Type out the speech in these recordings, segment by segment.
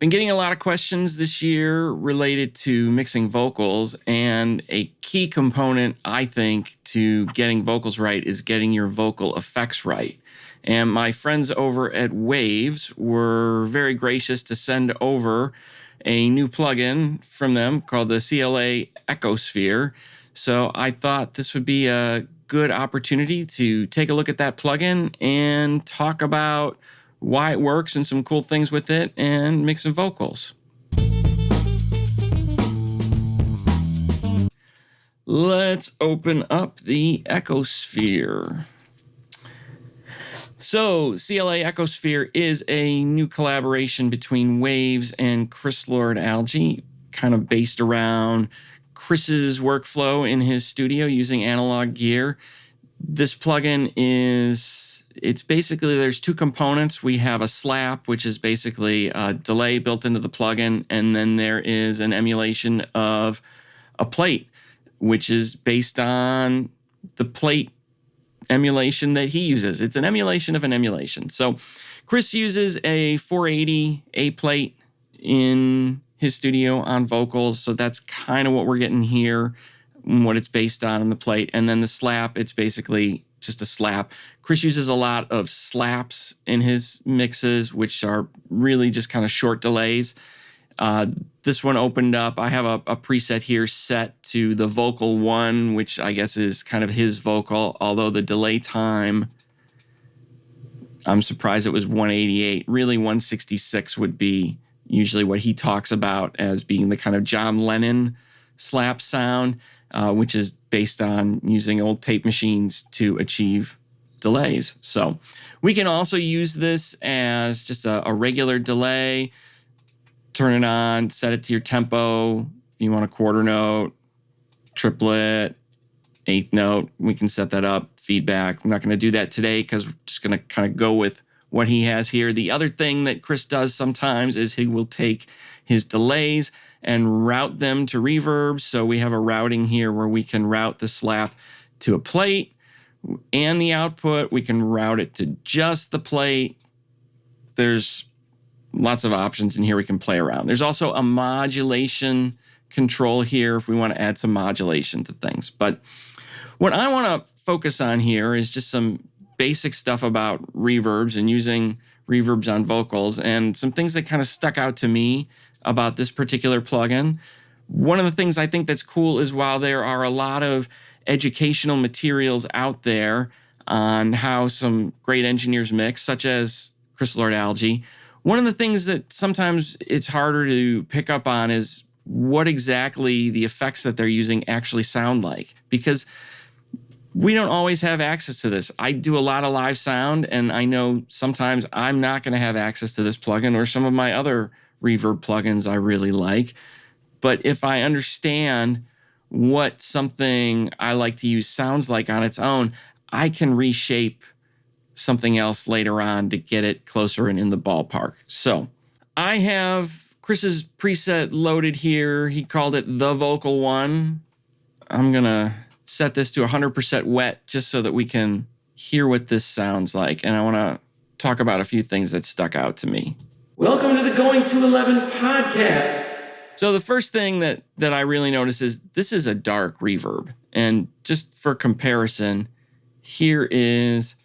Been getting a lot of questions this year related to mixing vocals, and a key component, I think, to getting vocals right is getting your vocal effects right. And my friends over at Waves were very gracious to send over a new plugin from them called the CLA Echosphere. So I thought this would be a good opportunity to take a look at that plugin and talk about why it works and some cool things with it and mix some vocals. Let's open up the Echosphere. So CLA Echosphere is a new collaboration between Waves and lord-alge, kind of based around Chris's workflow in his studio using analog gear. This plugin it's basically, there's two components. We have a slap, which is basically a delay built into the plugin, and then there is an emulation of a plate, which is based on the plate emulation that he uses. It's an emulation of an emulation. So Chris uses a 480 A plate in his studio on vocals, so that's kind of what we're getting here, what it's based on the plate. And then the slap, it's basically just a slap. Chris uses a lot of slaps in his mixes, which are really just kind of short delays. This one opened up. I have a preset here set to the vocal 1, which I guess is kind of his vocal, although the delay time, I'm surprised it was 188. Really, 166 would be usually what he talks about as being the kind of John Lennon slap sound, which is based on using old tape machines to achieve delays. So we can also use this as just a regular delay. Turn it on, set it to your tempo. If you want a quarter note, triplet, eighth note, we can set that up, feedback. I'm not going to do that today because we're just going to kind of go with what he has here. The other thing that Chris does sometimes is he will take his delays and route them to reverb. So we have a routing here where we can route the slap to a plate and the output. We can route it to just the plate. There's lots of options in here we can play around. There's also a modulation control here if we want to add some modulation to things. But what I want to focus on here is just some basic stuff about reverbs and using reverbs on vocals, and some things that kind of stuck out to me about this particular plugin. One of the things I think that's cool is while there are a lot of educational materials out there on how some great engineers mix, such as lord-alge, one of the things that sometimes it's harder to pick up on is what exactly the effects that they're using actually sound like, because we don't always have access to this. I do a lot of live sound, and I know sometimes I'm not going to have access to this plugin or some of my other reverb plugins I really like. But if I understand what something I like to use sounds like on its own, I can reshape something else later on to get it closer and in the ballpark. So I have Chris's preset loaded here. He called it the vocal 1. I'm going to set this to 100% wet just so that we can hear what this sounds like. And I want to talk about a few things that stuck out to me. Welcome to the Going to 11 podcast. So the first thing that I really notice is this is a dark reverb. And just for comparison, here is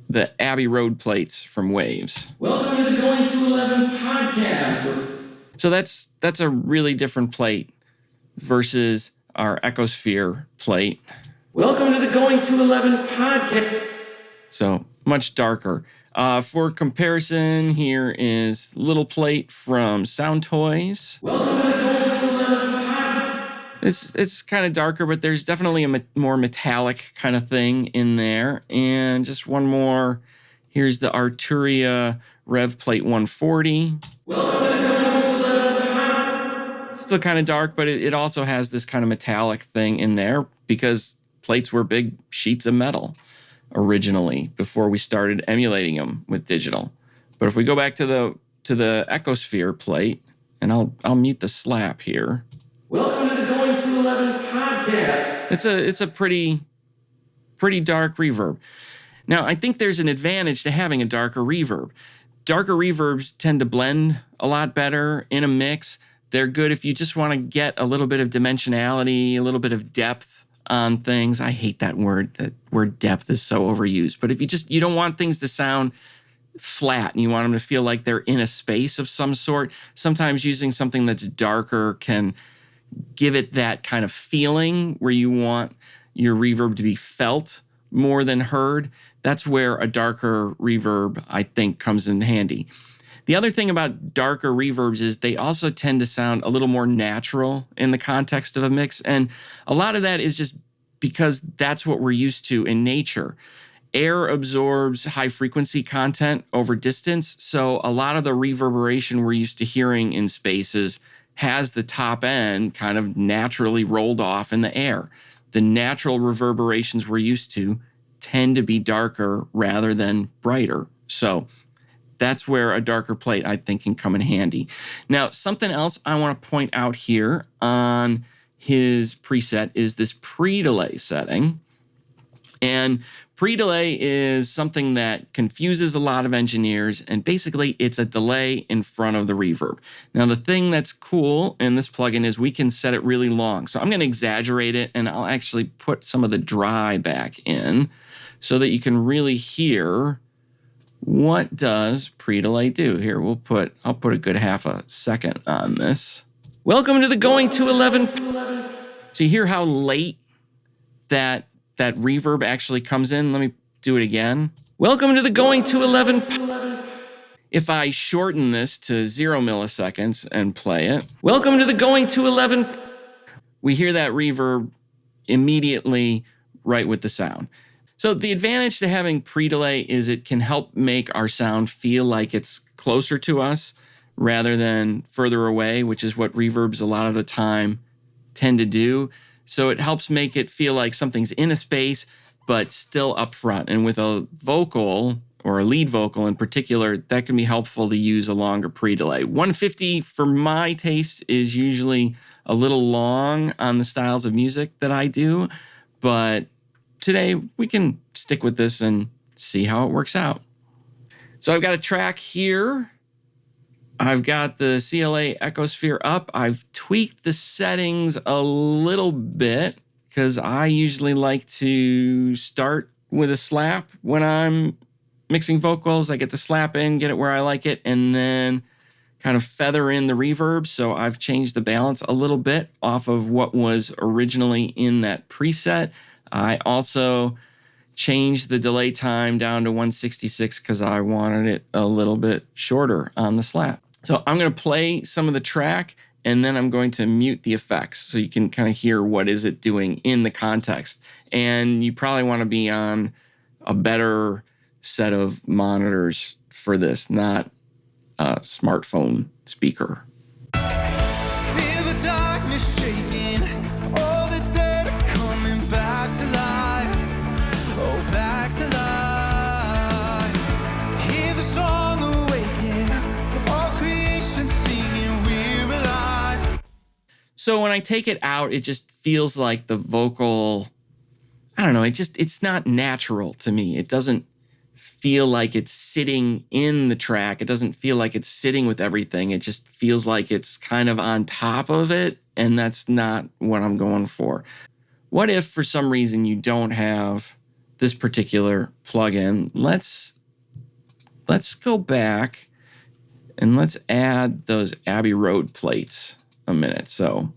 the Abbey Road plates from Waves. Welcome to the Going to 11 podcast. So that's a really different plate versus our Echosphere plate. Welcome to the Going to 11 podcast. So much darker. For comparison, here is little plate from Sound Toys. Welcome to the Going to 11 podcast. It's kind of darker, but there's definitely a more metallic kind of thing in there. And just one more. Here's the Arturia Rev Plate 140. Welcome to the Going to 11 podcast. It's still kind of dark, but it also has this kind of metallic thing in there because plates were big sheets of metal originally before we started emulating them with digital. But if we go back to the Echosphere plate, and I'll mute the slap here. Welcome to the Going to 11 podcast. It's a pretty dark reverb. Now, I think there's an advantage to having a darker reverb. Darker reverbs tend to blend a lot better in a mix. They're good if you just want to get a little bit of dimensionality, a little bit of depth on things. I hate that word. That word depth is so overused. But if you don't want things to sound flat and you want them to feel like they're in a space of some sort, sometimes using something that's darker can give it that kind of feeling where you want your reverb to be felt more than heard. That's where a darker reverb, I think, comes in handy. The other thing about darker reverbs is they also tend to sound a little more natural in the context of a mix. And a lot of that is just because that's what we're used to in nature. Air absorbs high frequency content over distance. So a lot of the reverberation we're used to hearing in spaces has the top end kind of naturally rolled off in the air. The natural reverberations we're used to tend to be darker rather than brighter. So that's where a darker plate, I think, can come in handy. Now, something else I want to point out here on his preset is this pre-delay setting. And pre-delay is something that confuses a lot of engineers, and basically it's a delay in front of the reverb. Now, the thing that's cool in this plugin is we can set it really long. So I'm going to exaggerate it, and I'll actually put some of the dry back in so that you can really hear what does pre-delay do. Here, I'll put a good half a second on this. Welcome to the Going to 11. So you hear how late that reverb actually comes in. Let me do it again. Welcome to the Going to 11. If I shorten this to 0 milliseconds and play it, welcome to the Going to 11. We hear that reverb immediately right with the sound. So the advantage to having pre-delay is it can help make our sound feel like it's closer to us rather than further away, which is what reverbs a lot of the time tend to do. So it helps make it feel like something's in a space, but still up front. And with a vocal, or a lead vocal in particular, that can be helpful to use a longer pre-delay. 150 for my taste is usually a little long on the styles of music that I do, but today we can stick with this and see how it works out. So I've got a track here. I've got the CLA Echosphere up. I've tweaked the settings a little bit because I usually like to start with a slap when I'm mixing vocals. I get the slap in, get it where I like it, and then kind of feather in the reverb. So I've changed the balance a little bit off of what was originally in that preset. I also changed the delay time down to 166 because I wanted it a little bit shorter on the slap. So I'm going to play some of the track, and then I'm going to mute the effects so you can kind of hear what is it doing in the context. And you probably want to be on a better set of monitors for this, not a smartphone speaker. Feel the darkness shaking, all the dead are coming back to life. Oh, back to life. Hear the song awaken, all creation singing, we're alive. So when I take it out, it just feels like the vocal, I don't know, it's not natural to me. It doesn't feel like it's sitting in the track. It doesn't feel like it's sitting with everything. It just feels like it's kind of on top of it, and that's not what I'm going for. What if for some reason you don't have this particular plugin? Let's go back and let's add those Abbey Road plates a minute. So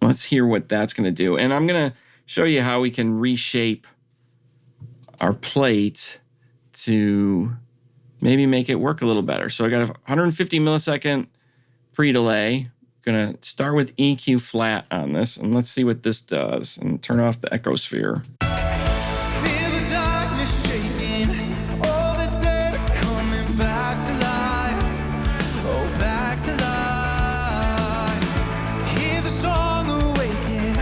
let's hear what that's going to do. And I'm going to show you how we can reshape our plate to maybe make it work a little better. So I got a 150 millisecond pre-delay. Gonna start with EQ flat on this, and let's see what this does, and turn off the Echosphere. Feel the darkness shaking, all the dead are coming back to life. Oh, back to life. Hear the song awaken,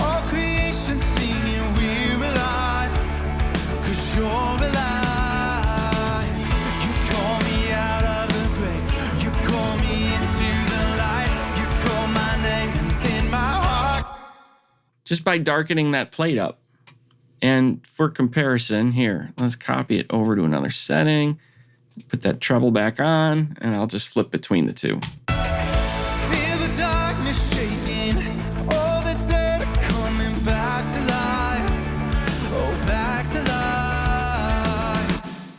all creation singing, we're alive. 'Cause you're alive. You call me out of the grave, you call me into the light, you call my name in my heart. Just by darkening that plate up. And for comparison, here, let's copy it over to another setting, put that treble back on, and I'll just flip between the two. Feel the darkness shaking, all the dead are coming back to life. Oh, back to life.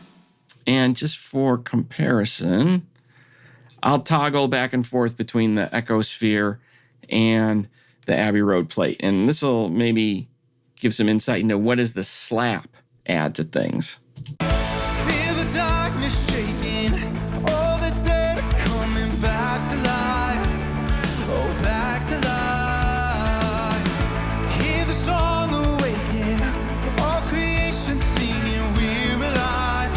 And just for comparison, I'll toggle back and forth between the Echosphere and the Abbey Road plate. And this will maybe give some insight into what does the slap add to things. Feel the darkness shaking, all the dead are coming back to life. Oh, back to life. Hear the song awaken, all creation singing, we're alive,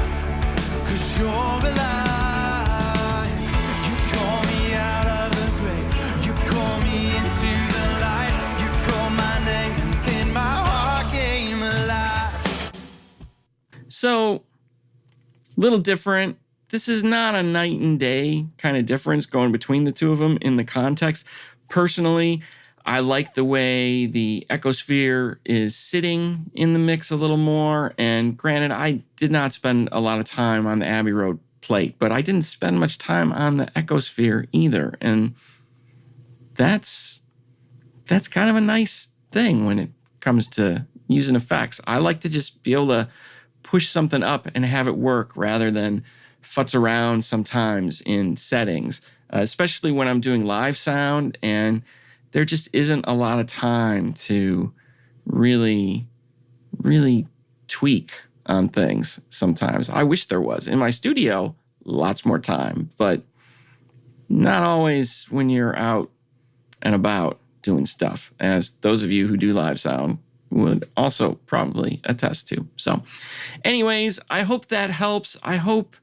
'cause you're alive. You call me out of the grave, you call me into the light, you call my name and then my heart came alive. So, little different. This is not a night and day kind of difference going between the two of them in the context. Personally, I like the way the Echosphere is sitting in the mix a little more. And granted, I did not spend a lot of time on the Abbey Road plate, but I didn't spend much time on the Echosphere either. And that's kind of a nice thing when it comes to using effects. I like to just be able to push something up and have it work rather than futz around sometimes in settings, especially when I'm doing live sound and there just isn't a lot of time to really tweak on things sometimes. I wish there was. In my studio, lots more time, but not always when you're out and about doing stuff, as those of you who do live sound would also probably attest to. So anyways, I hope that helps. I hope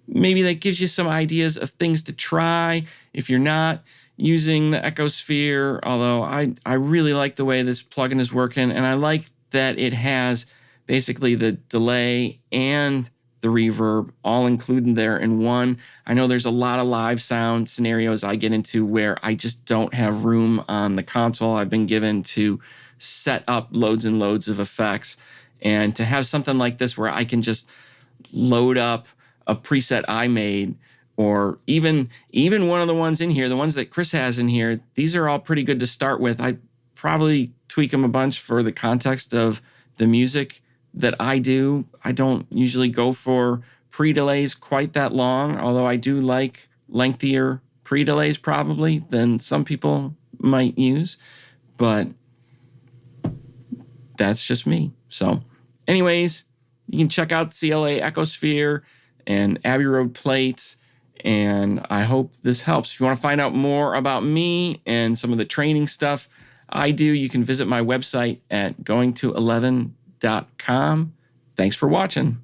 maybe that gives you some ideas of things to try if you're not using the Echosphere, although I really like the way this plugin is working, and I like that it has basically the delay and the reverb all included there in one. I know there's a lot of live sound scenarios I get into where I just don't have room on the console. I've been given to set up loads and loads of effects, and to have something like this where I can just load up a preset I made, or even one of the ones in here, the ones that Chris has in here, these are all pretty good to start with. I'd probably tweak them a bunch for the context of the music that I do. I don't usually go for pre-delays quite that long, although I do like lengthier pre-delays probably than some people might use, but that's just me. So anyways, you can check out CLA Echosphere and Abbey Road plates, and I hope this helps. If you want to find out more about me and some of the training stuff I do, you can visit my website at goingto11.com. Thanks for watching.